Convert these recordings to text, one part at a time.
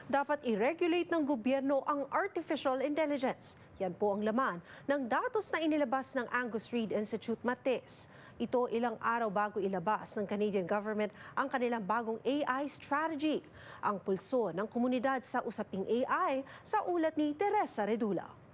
Dapat i-regulate ng gobyerno ang artificial intelligence. Yan po ang laman ng datos na inilabas ng Angus Reid Institute Matis. Ito ilang araw bago ilabas ng Canadian government ang kanilang bagong AI strategy. Ang pulso ng komunidad sa usaping AI sa ulat ni Teresa Redula.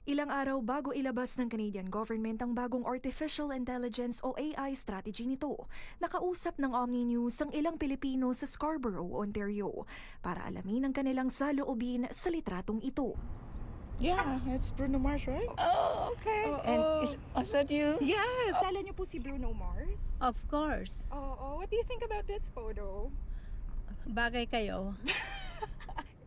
Ilang araw bago ilabas ng Canadian government ang bagong artificial intelligence o AI strategy nito, nakausap ng Omni News ang ilang Pilipino sa Scarborough, Ontario para alamin ang kanilang saloobin sa litratong ito. Yeah, it's Bruno Mars, right? Oh, okay. And was that you? Yes! Sala niyo po si Bruno Mars? Of course. Oo. What do you think about this photo? Bagay kayo.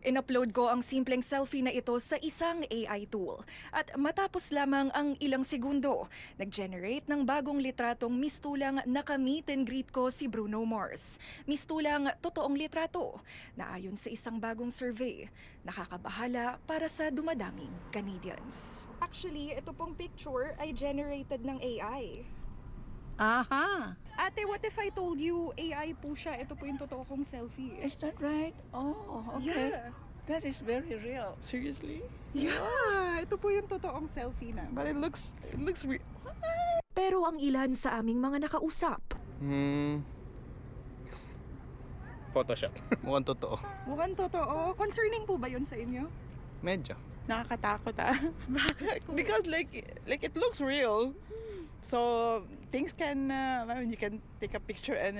In-upload ko ang simpleng selfie na ito sa isang AI tool. At matapos lamang ang ilang segundo, nag-generate ng bagong litratong mistulang naka-meet and greet ko si Bruno Mars. Mistulang totoong litrato na ayon sa isang bagong survey, nakakabahala para sa dumadaming Canadians. Actually, ito pong picture ay generated ng AI. Aha! Ate, what if I told you AI po siya? Ito po yung totoo kong selfie. Is that right? Oh, okay. Yeah. That is very real. Seriously? Yeah! Ito po yung totoong selfie na. But it looks real. Pero ang ilan sa aming mga nakausap, Photoshop. Mukhang totoo. Mukhang totoo. Concerning po ba yun sa inyo? Medyo. Nakakatakot ah. Bakit po? Because like it looks real. So things can you can take a picture and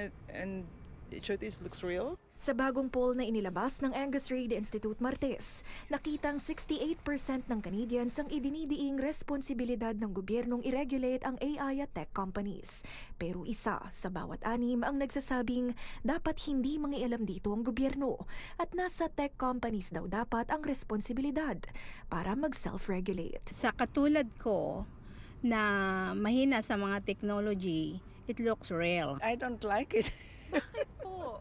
it should looks real. sa bagong poll na inilabas ng Angus Reid Institute Martes, nakitang 68% ng Canadians ang idinidiing responsibilidad ng gobyernong i-regulate ang AI at tech companies. Pero isa sa bawat anim ang nagsasabing dapat hindi mangialam dito ang gobyerno at nasa tech companies daw dapat ang responsibilidad para mag-self-regulate. Sa katulad ko na mahina sa mga technology, it looks real. I don't like it Po.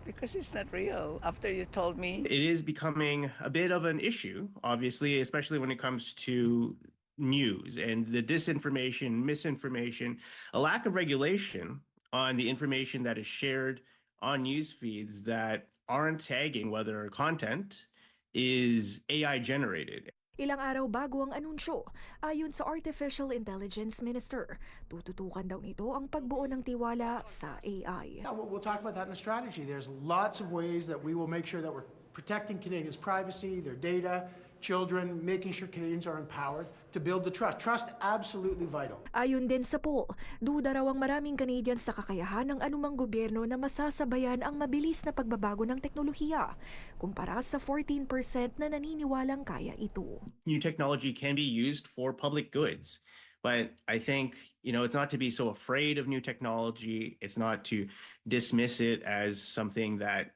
because it's not real. After you told me, It is becoming a bit of an issue, obviously, especially when it comes to news and the disinformation, misinformation, a lack of regulation on the information that is shared on news feeds that aren't tagging whether content is AI generated. Ilang araw bago ang anunsyo, ayon sa Artificial Intelligence Minister, tututukan daw nito ang pagbuo ng tiwala sa AI. Yeah, we'll talk about that in the strategy. There's lots of ways that we will make sure that we're protecting Canadians' privacy, their data, children, making sure Canadians are empowered to build the trust. Trust absolutely vital. Ayon din sa poll, duda raw ang maraming Canadians sa kakayahan ng anumang gobyerno na masasabayan ang mabilis na pagbabago ng teknolohiya, kumpara sa 14% na naniniwalang kaya ito. New technology can be used for public goods. But I think, it's not to be so afraid of new technology. It's not to dismiss it as something that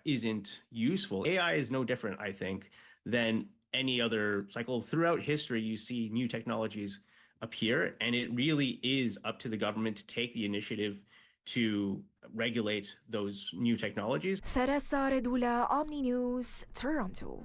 isn't useful. AI is no different, I think, than any other cycle. Throughout history, you see new technologies appear, and it really is up to the government to take the initiative to regulate those new technologies. Teresa Redula, Omni News, Toronto.